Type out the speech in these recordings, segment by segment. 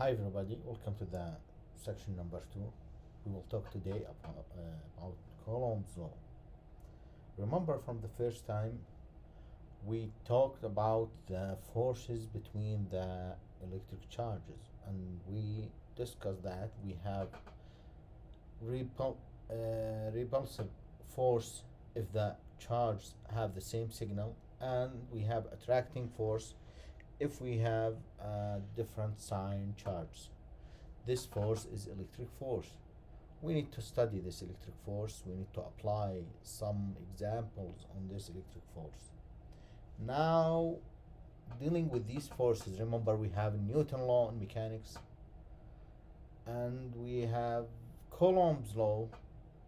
Hi everybody, welcome to the section number 2. We will talk today about Coulomb's law. Remember from the first time we talked about the forces between the electric charges, and we discussed that we have repulsive force if the charges have the same signal, and we have attracting force if we have a different sign charge. This force is electric force. We need to study this electric force. We need to apply some examples on this electric force. Now, dealing with these forces, remember we have Newton's law in mechanics, and we have Coulomb's law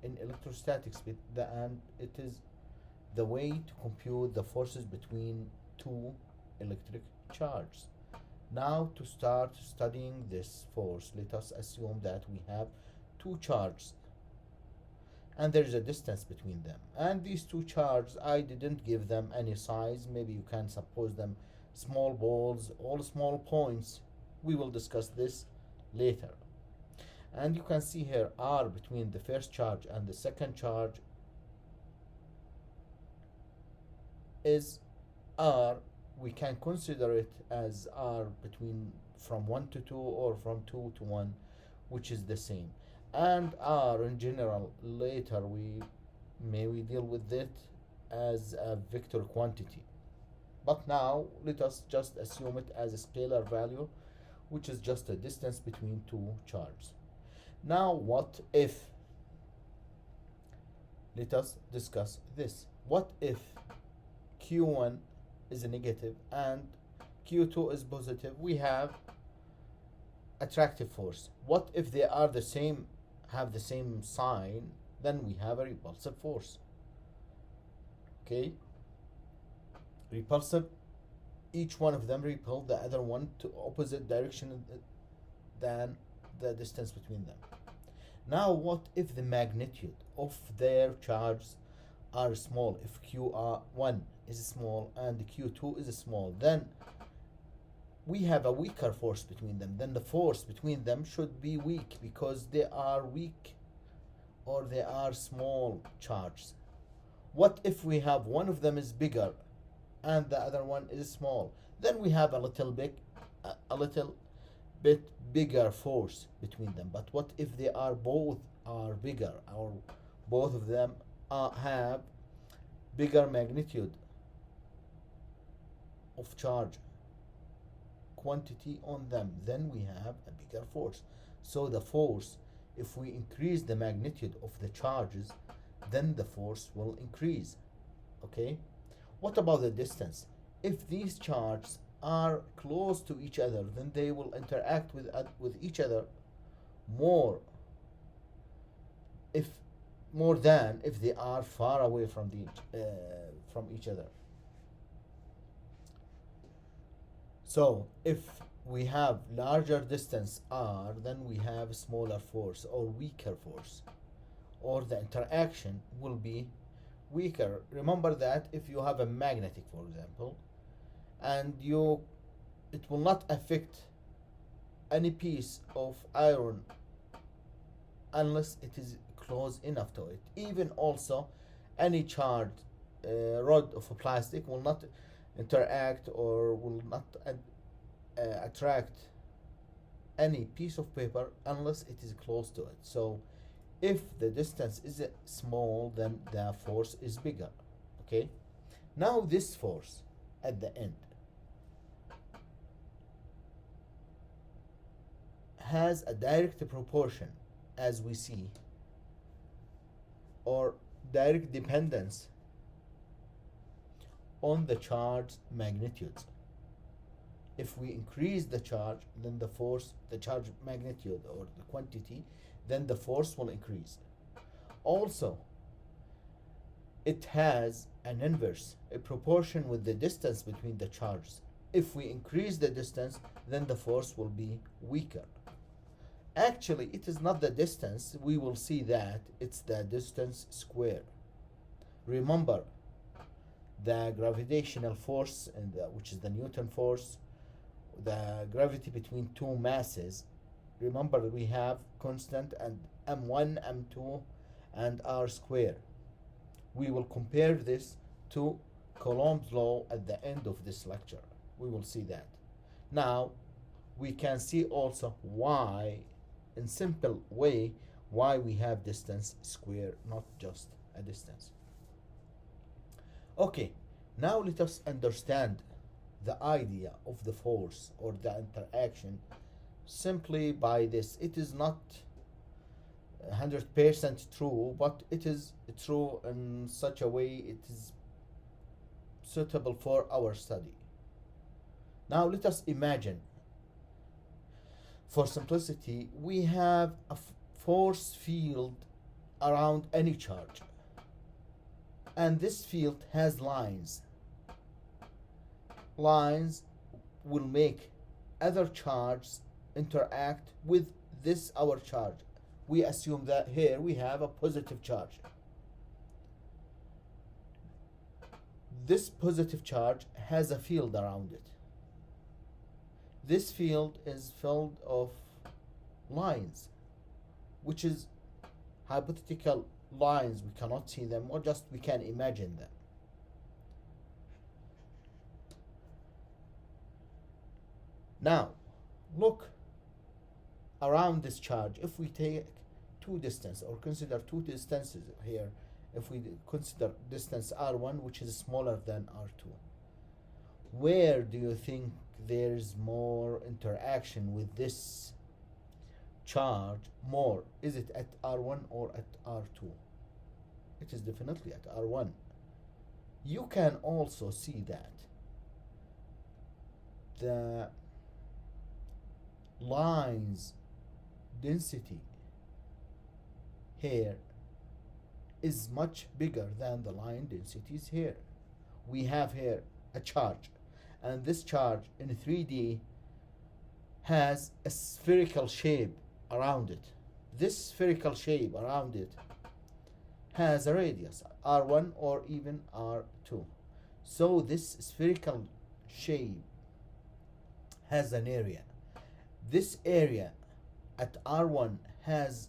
in electrostatics, and it is the way to compute the forces between two electric charges. Now, to start studying this force, let us assume that we have two charges and there is a distance between them. And these two charges, I didn't give them any size. Maybe you can suppose them small balls, all small points. We will discuss this later. And you can see here R between the first charge and the second charge is R. We can consider it as R between from 1 to 2 or from 2 to 1, which is the same. And R in general, later we deal with it as a vector quantity. But now let us just assume it as a scalar value, which is just a distance between two charges. Now what if, let us discuss this. What if Q1 is a negative and Q2 is positive? We have attractive force. What if they are the same, have the same sign? Then we have a repulsive force. Okay, repulsive, each one of them repel the other one to opposite direction than the distance between them. Now what if the magnitude of their charges are small? If Q1 is small and Q2 is small, then we have a weaker force between them. Then the force between them should be weak because they are weak or they are small charges. What if we have one of them is bigger and the other one is small? Then we have a little bit bigger force between them. But what if they are both are bigger, or both of them have bigger magnitude of charge quantity on them? Then we have a bigger force. So the force, if we increase the magnitude of the charges, then the force will increase. Okay, what about the distance? If these charges are close to each other, then they will interact with each other more than if they are far away from each other. So if we have larger distance R, then we have smaller force or weaker force, or the interaction will be weaker. Remember that if you have a magnetic, for example, and it will not affect any piece of iron unless it is close enough to it. Even also any charged rod of plastic will not interact or will not attract any piece of paper unless it is close to it. So if the distance is small, then the force is bigger. Okay, now this force at the end has a direct proportion, as we see, or direct dependence on the charge magnitudes. If we increase the charge, then the force, the charge magnitude or the quantity, then the force will increase. Also, it has an inverse, a proportion with the distance between the charges. If we increase the distance, then the force will be weaker. Actually, it is not the distance. We will see that it's the distance square. Remember, the gravitational force, which is the Newton force, the gravity between two masses. Remember, we have constant and m1, m2, and r square. We will compare this to Coulomb's law at the end of this lecture. We will see that. Now, we can see also why, in simple way, why we have distance square, not just a distance. Okay, now let us understand the idea of the force or the interaction simply by this. It is not 100% true, but it is true in such a way it is suitable for our study. Now let us imagine, for simplicity, we have a force field around any charge, and this field has lines. Lines will make other charges interact with this our charge. We assume that here we have a positive charge. This positive charge has a field around it. This field is filled of lines, which is hypothetical lines. We cannot see them, or just we can imagine them. Now, look around this charge. If we take two distances, or consider two distances here, if we consider distance r1, which is smaller than r2, where do you think there's more interaction with this charge more? Is it at r1 or at r2? It is definitely at r1. You can also see that the lines density here is much bigger than the line densities here. We have here a charge, and this charge in 3D has a spherical shape around it. This spherical shape around it has a radius r1 or even r2. So this spherical shape has an area. This area at r1 has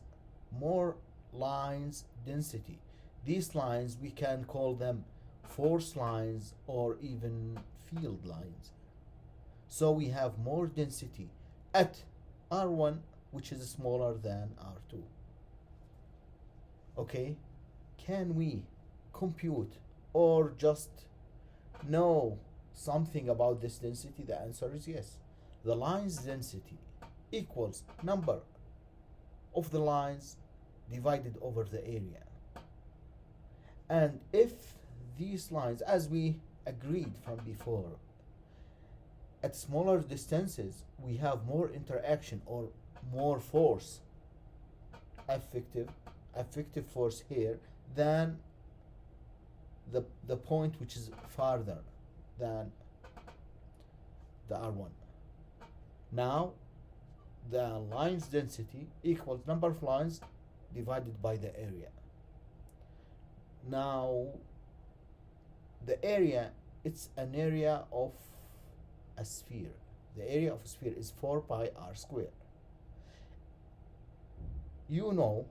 more lines density. These lines, we can call them force lines or even field lines. So we have more density at r1, which is smaller than r2. Okay, can we compute or just know something about this density? The answer is yes. The line's density equals number of the lines divided over the area. And if these lines, as we agreed from before, at smaller distances we have more interaction or more force, effective force here, than the point which is farther than the r1. Now the line's density equals number of lines divided by the area. Now the area, it's an area of a sphere. The area of a sphere is 4 pi r square. You know,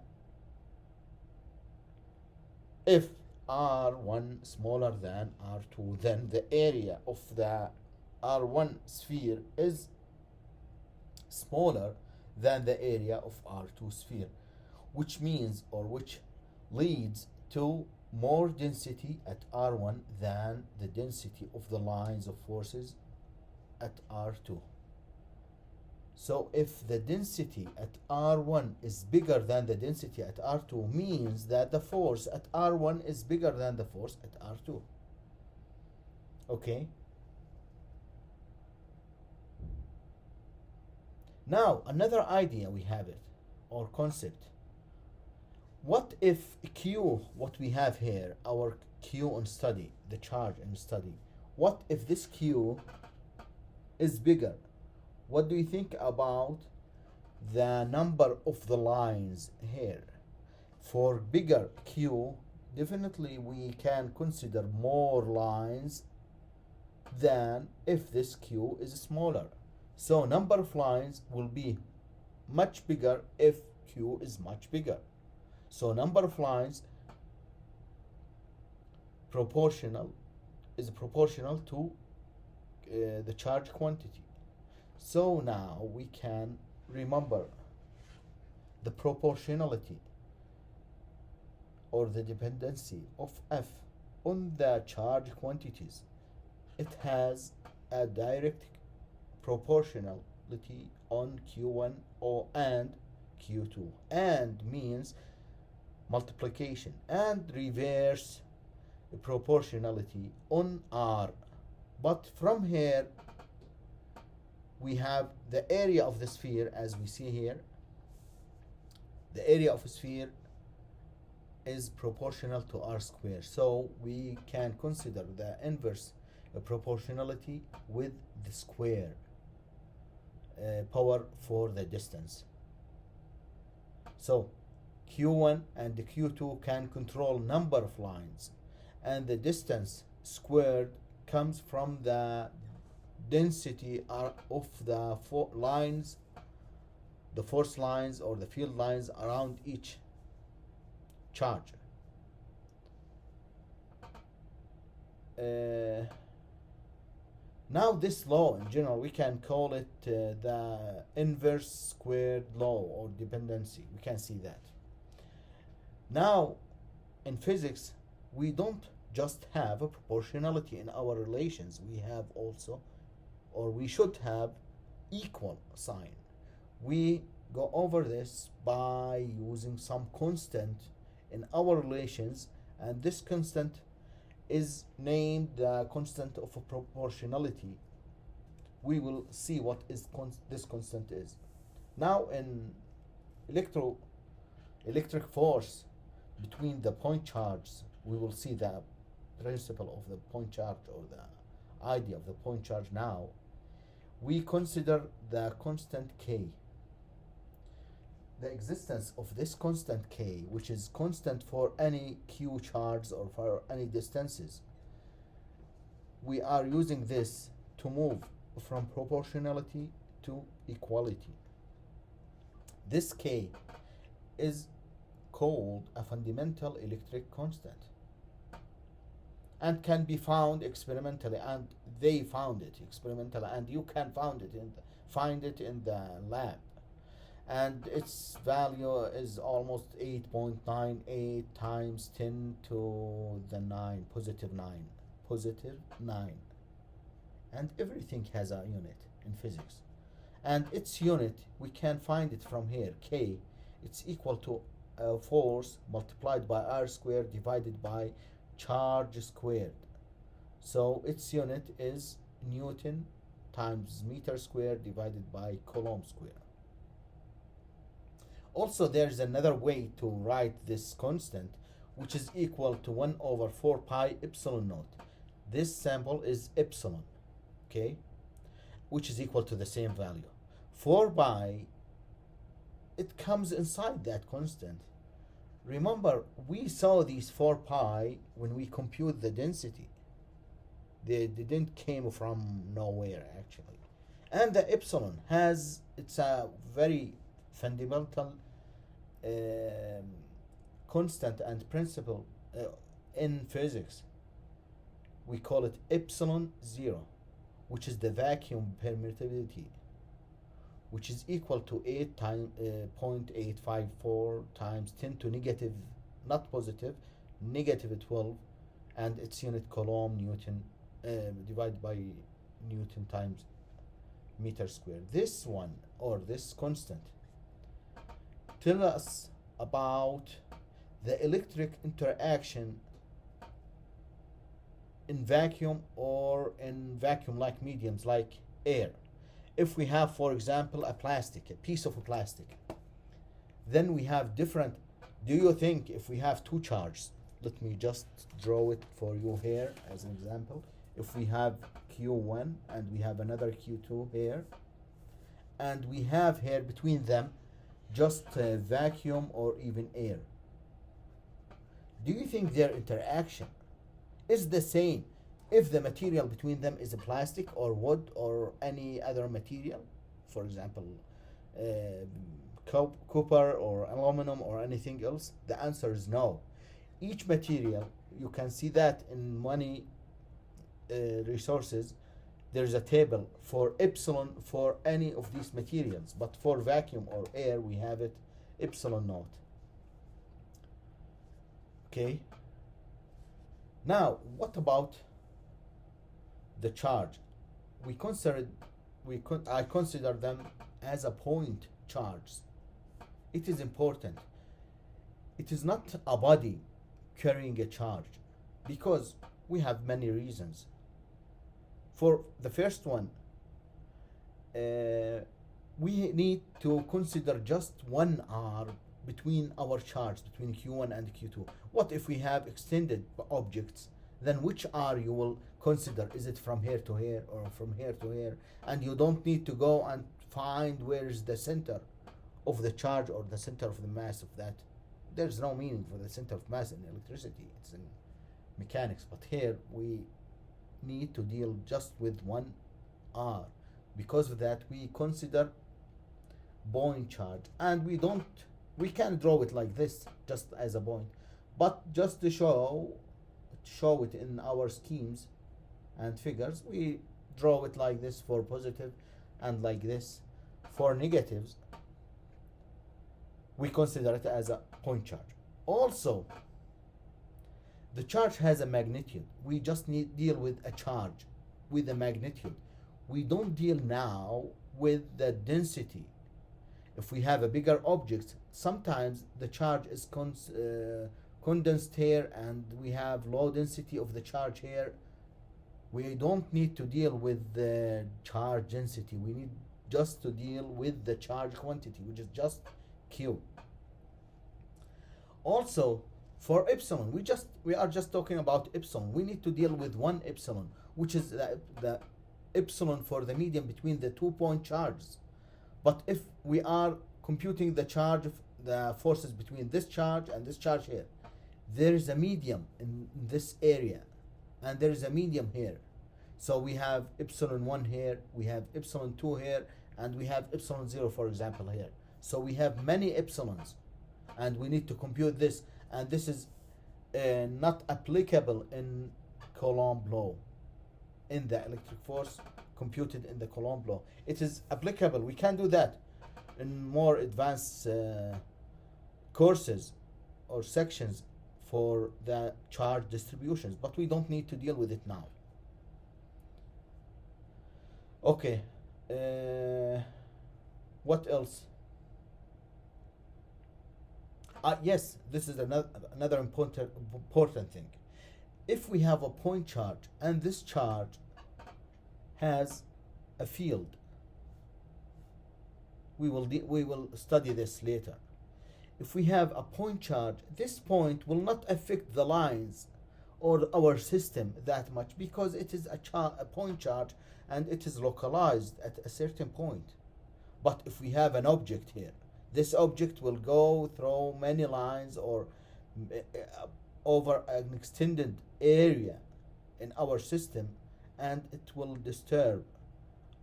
if r1 smaller than r2, then the area of the r1 sphere is smaller than the area of r2 sphere, which means, or which leads to more density at r1 than the density of the lines of forces at r2. So if the density at r1 is bigger than the density at r2, means that the force at r1 is bigger than the force at r2. Okay? Now, another idea we have it, or concept. What if Q, what we have here, our Q in study, the charge in study, what if this Q is bigger? What do you think about the number of the lines here? For bigger Q, definitely we can consider more lines than if this Q is smaller. So number of lines will be much bigger if Q is much bigger. So number of lines proportional is proportional to the charge quantity. So now we can remember the proportionality or the dependency of F on the charge quantities. It has a direct proportionality on Q1 or and Q2, and means multiplication, and reverse proportionality on R. But from here we have the area of the sphere, as we see here. The area of a sphere is proportional to R squared. So we can consider the inverse proportionality with the square power for the distance. So Q1 and the Q2 can control number of lines, and the distance squared comes from the density of the lines, the force lines or the field lines around each charge. Now this law in general, we can call it the inverse squared law or dependency. We can see that. Now in physics, we don't just have a proportionality in our relations. We have also, or we should have, equal sign. We go over this by using some constant in our relations, and this constant is named the constant of proportionality. We will see what is this constant is. Now in electric force between the point charges, we will see the principle of the point charge or the idea of the point charge. Now we consider the constant K. The existence of this constant K, which is constant for any Q charge or for any distances, we are using this to move from proportionality to equality. This K is called a fundamental electric constant and can be found experimentally, and they found it experimentally, and you can find it in the lab. And its value is almost 8.98 times 10 to the 9, positive 9. And everything has a unit in physics. And its unit, we can find it from here, K. It's equal to force multiplied by R squared divided by charge squared. So its unit is Newton times meter squared divided by Coulomb squared. Also, there's another way to write this constant, which is equal to 1 over 4 pi epsilon naught. This sample is epsilon, okay, which is equal to the same value. 4 pi, it comes inside that constant. Remember, we saw these 4 pi when we compute the density. They didn't came from nowhere, actually. And the epsilon it's a very fundamental constant and principle in physics. We call it epsilon 0, which is the vacuum permittivity, which is equal to 0.854 times 10 to negative, not positive, negative 12, and its unit Coulomb Newton divided by Newton times meter squared. This one, or this constant, tell us about the electric interaction in vacuum or in vacuum-like mediums like air. If we have, for example, a piece of plastic, then we have different. Do you think if we have two charges, let me just draw it for you here as an example. If we have Q1 and we have another Q2 here, and we have here between them just vacuum or even air, do you think their interaction is the same if the material between them is a plastic or wood or any other material, for example, copper or aluminum or anything else, the answer is no. Each material, you can see that in many resources, there's a table for epsilon for any of these materials, but for vacuum or air we have it epsilon naught. Okay, now what about the charge? I consider them as a point charge. It is important. It is not a body carrying a charge, because we have many reasons. For the first one, we need to consider just one R between our charge, between Q1 and Q2. What if we have extended objects? Then which R you will consider? Is it from here to here or from here to here? And you don't need to go and find where is the center of the charge or the center of the mass of that. There's no meaning for the center of mass in electricity. It's in mechanics. But here we need to deal just with one R. Because of that, we consider point charge, and we can draw it like this, just as a point. But just to show it in our schemes and figures, we draw it like this for positive and like this for negatives. We consider it as a point charge. Also, the charge has a magnitude. We just deal with a charge with a magnitude. We don't deal now with the density. If we have a bigger object, sometimes the charge is condensed here and we have low density of the charge here. We don't need to deal with the charge density. We need just to deal with the charge quantity, which is just Q. Also, for epsilon, we are just talking about epsilon. We need to deal with one epsilon, which is the epsilon for the medium between the 2 point charges. But if we are computing the charge of the forces between this charge and this charge here, there is a medium in this area and there is a medium here. So we have epsilon 1 here, we have epsilon 2 here, and we have epsilon 0, for example, here. So we have many epsilons and we need to compute this, and this is not applicable in Coulomb law, in the electric force computed in the Coulomb law. It is applicable. We can do that in more advanced courses or sections for the charge distributions, but we don't need to deal with it now. Okay, what else? Yes, this is another important thing. If we have a point charge and this charge has a field, we will study this later. If we have a point charge, this point will not affect the lines or our system that much, because it is a point charge and it is localized at a certain point. But if we have an object here, this object will go through many lines or over an extended area in our system, and it will disturb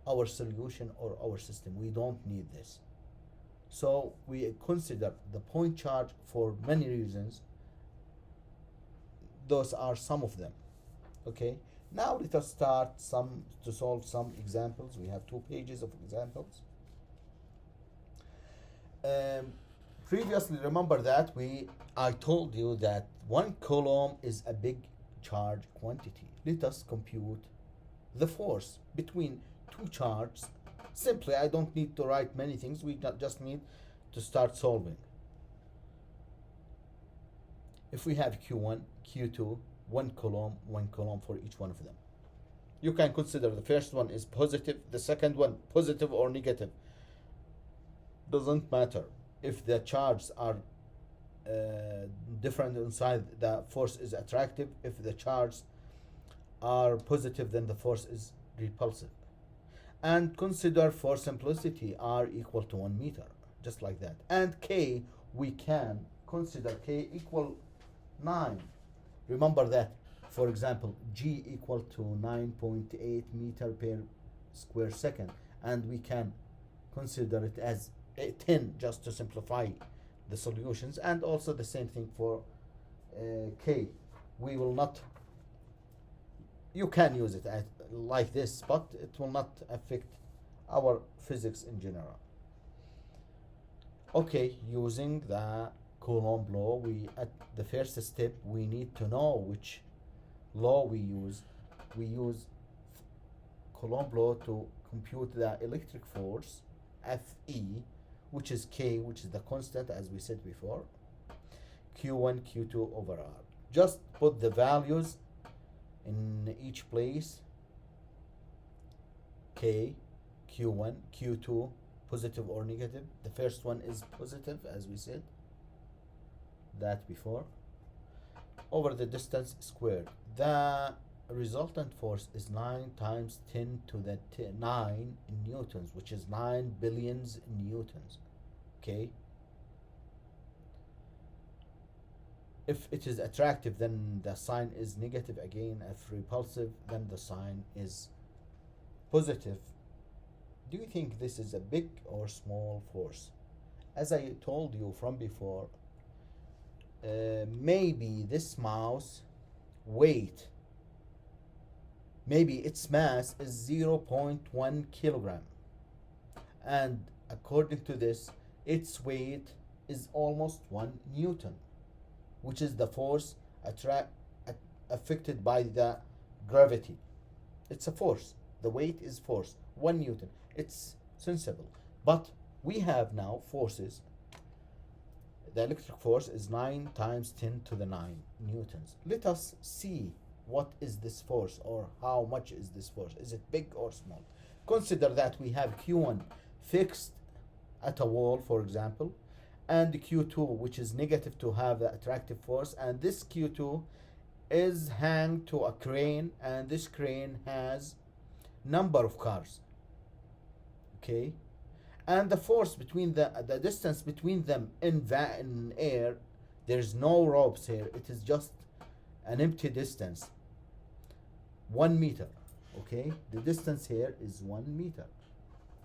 our solution or our system. We don't need this. So we consider the point charge for many reasons. Those are some of them. Okay, now let us start to solve some examples. We have 2 pages of examples. Previously, remember that I told you that 1 Coulomb is a big charge quantity. Let us compute the force between 2 charges. Simply, I don't need to write many things. We just need to start solving. If we have Q1, Q2, 1 Coulomb for each one of them. You can consider the first one is positive, the second one positive or negative. Doesn't matter. If the charges are different inside, the force is attractive. If the charges are positive, then the force is repulsive. And consider, for simplicity, R equal to 1 meter, just like that. And K, we can consider K equal 9. Remember that For example, G equal to 9.8 meter per square second, and we can consider it as 10 just to simplify the solutions, and also the same thing for K. We will not, you can use it like this, but it will not affect our physics in general. Okay, using the Coulomb law, we at the first step we need to know which law we use. We use Coulomb law to compute the electric force Fe, which is K, which is the constant as we said before, Q1 Q2 over R. Just put the values in each place. K, Q1, Q2, positive or negative. The first one is positive as we said that before, over the distance squared. The resultant force is 9 times 10 to the 9 in newtons, which is 9 billions in newtons. Okay, if it is attractive, then the sign is negative again. If repulsive, then the sign is positive. Do you think this is a big or small force? As I told you from before, maybe this mouse weight, maybe its mass is 0.1 kilogram, and according to this, its weight is almost 1 newton, which is the force affected by the gravity. It's a force. The weight is force, 1 newton. It's sensible. But we have now forces. The electric force is 9 times 10 to the 9 newtons. Let us see what is this force, or how much is this force. Is it big or small? Consider that we have Q1 fixed at a wall, for example, and Q2, which is negative to have the attractive force, and this Q2 is hanged to a crane, and this crane has number of cars. Okay, and the force between the distance between them in air, there's no ropes here, it is just an empty distance, 1 meter. Okay, the distance here is 1 meter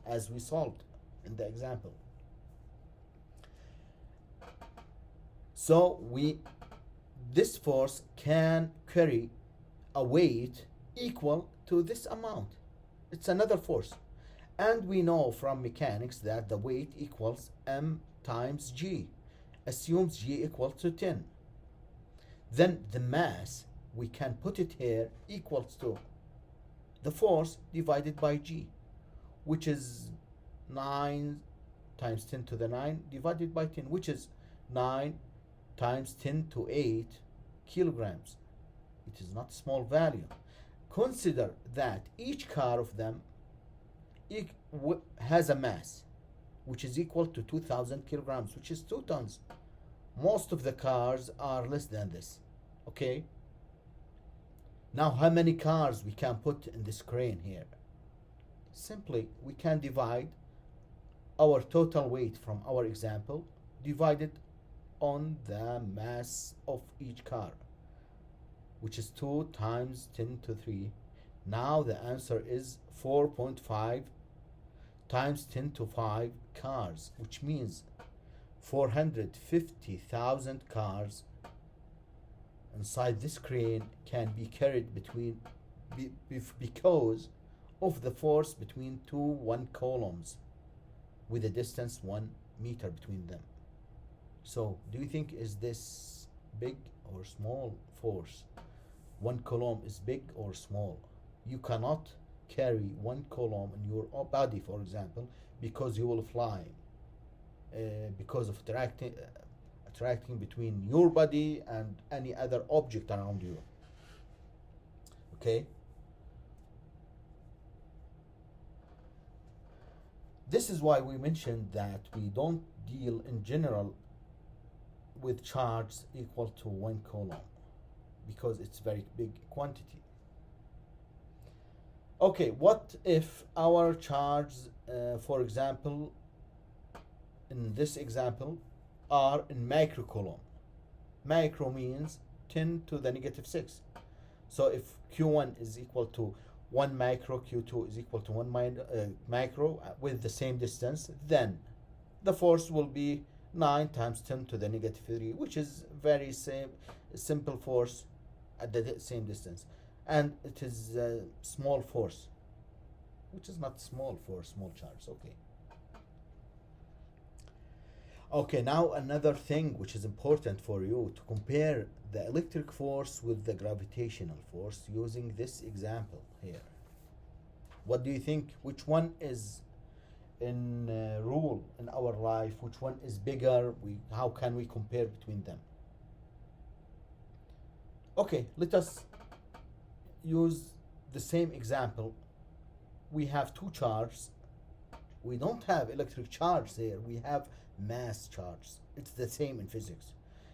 as we solved in the example. So this force can carry a weight equal to this amount. It's another force. And we know from mechanics that the weight equals m times g, assumes g equals to 10. Then the mass, we can put it here, equals to the force divided by g, which is 9 times 10 to the 9 divided by 10, which is 9 times 10 to 8 kilograms. It is not small value. Consider that each car of them has a mass which is equal to 2000 kilograms, which is 2 tons. Most of the cars are less than this. Okay, now how many cars we can put in this crane here? Simply we can divide our total weight from our example divided on the mass of each car, which is 2 times 10 to 3. Now the answer is 4.5 times 10 to 5 cars, which means 450,000 cars inside this crane can be carried because of the force between 2 1 coulombs with a distance 1 meter between them. So do you think is this big or small force? 1 coulomb is big or small? You cannot carry 1 coulomb in your body, for example, because you will fly because of attracting between your body and any other object around you. Okay, this is why we mentioned that we don't deal in general with charge equal to 1 coulomb, because it's very big quantity. Okay, what if our charge, for example, in this example, are in microcoulomb? Micro means 10 to the negative 6. So if Q1 is equal to 1 micro, Q2 is equal to 1 micro with the same distance, then the force will be 9 times 10 to the negative 3, which is very simple force at the same distance. And it is a small force, which is not small for small charge. Okay. Okay, now another thing which is important for you to compare the electric force with the gravitational force using this example here. What do you think? Which one is in rule in our life? Which one is bigger? How can we compare between them? Okay, let us use the same example. We have two charges. We don't have electric charge there. We have mass charge. It's the same in physics.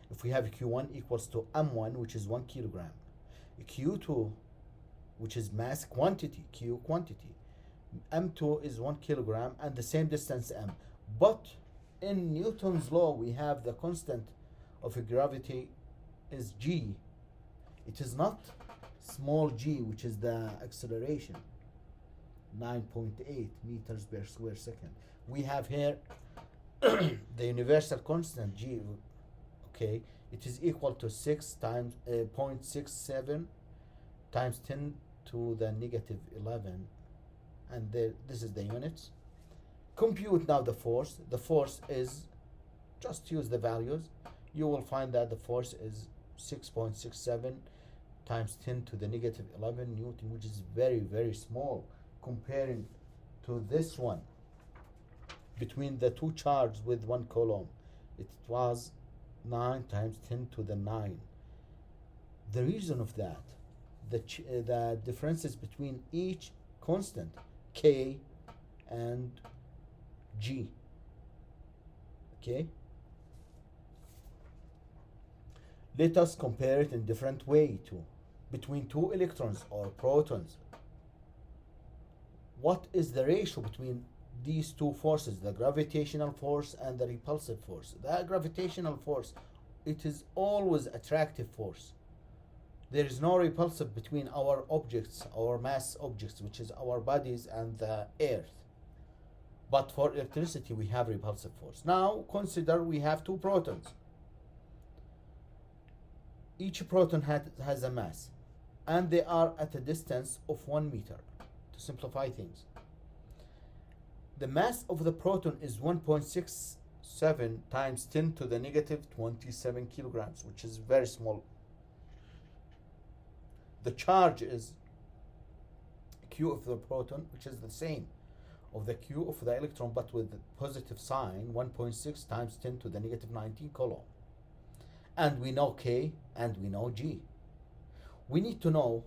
If we have Q1 equals to M1, which is 1 kilogram, Q2, which is mass quantity, Q quantity, M2 is 1 kilogram and the same distance M. But in Newton's law, we have the constant of gravity is G. It is not small g, which is the acceleration, 9.8 meters per square second. We have here the universal constant G, okay, it is equal to 6 times 0.67 times 10 to the negative 11, and this is the units. Compute now the force. The force is, just use the values, you will find that the force is 6.67 times 10 to the negative 11 Newton, which is very, very small comparing to this one. Between the two charges with 1 Coulomb, it was 9 times 10 to the 9. The reason of that, the differences between each constant, K and G. Okay? Let us compare it in different way too. Between two electrons or protons, what is the ratio between these two forces, the gravitational force and the repulsive force? The gravitational force, it is always attractive force. There is no repulsive between our objects, our mass objects, which is our bodies and the earth. But for electricity, we have repulsive force. Now consider we have two protons. Each proton has a mass, and they are at a distance of 1 meter. To simplify things, the mass of the proton is 1.67 times 10 to the negative 27 kilograms, which is very small. The charge is Q of the proton, which is the same of the Q of the electron, but with the positive sign, 1.6 times 10 to the negative 19 Coulomb. And we know K and we know G. We need to know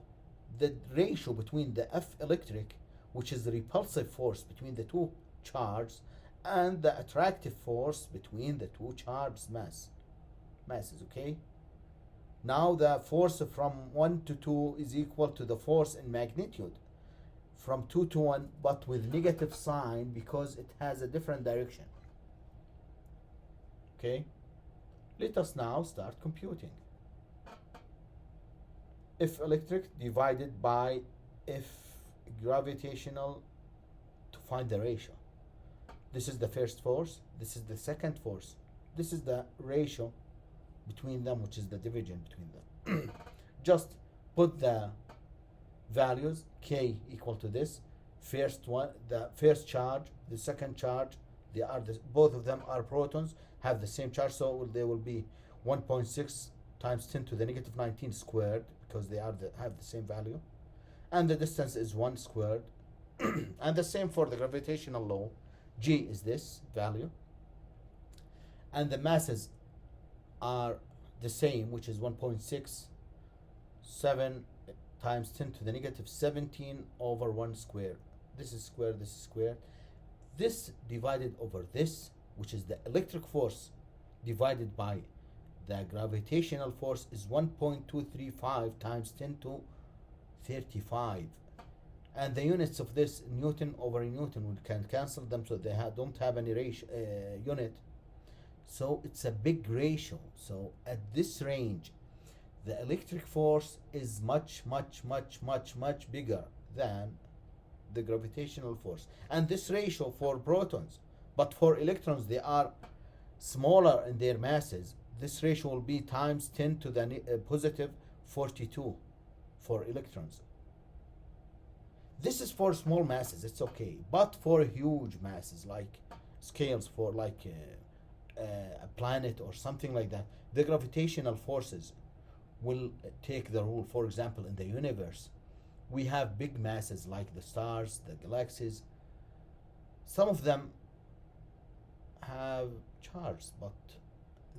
the ratio between the F electric, which is the repulsive force between the two charges, and the attractive force between the two charged masses, okay? Now the force from 1 to 2 is equal to the force in magnitude from 2 to 1, but with negative sign because it has a different direction. Okay? Let us now start computing. F electric divided by F gravitational to find the ratio. This is the first force, this is the second force, this is the ratio between them, which is the division between them. Just put the values, K equal to this, first one, the first charge, the second charge, they are both of them are protons, have the same charge, so they will be 1.6 times 10 to the negative 19 squared, because they have the same value, and the distance is 1 squared. And the same for the gravitational law, G is this value, and the masses are the same, which is 1.67 times 10 to the negative 17 over 1 squared. This is squared, this is squared. This divided over this, which is the electric force, divided by the gravitational force, is 1.235 times 10 to 35. And the units of this, Newton over Newton, we can cancel them, so they don't have any ratio, unit. So it's a big ratio. So at this range, The electric force is much, much, much, much, much bigger than the gravitational force. And this ratio for protons, but for electrons, they are smaller in their masses. This ratio will be times 10 to the positive 42 for electrons. This is for small masses, it's okay. But for huge masses, like scales for like a planet or something like that, the gravitational forces will take the rule. For example, in the universe, we have big masses like the stars, the galaxies. Some of them have charge, but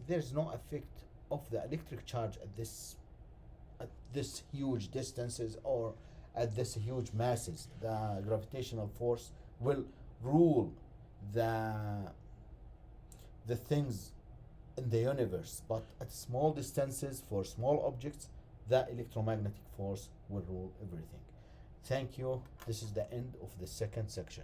there's no effect of the electric charge at this huge distances or at this huge masses. The gravitational force will rule the the things in the universe, but at small distances for small objects, the electromagnetic force will rule everything. Thank you. This is the end of the second section.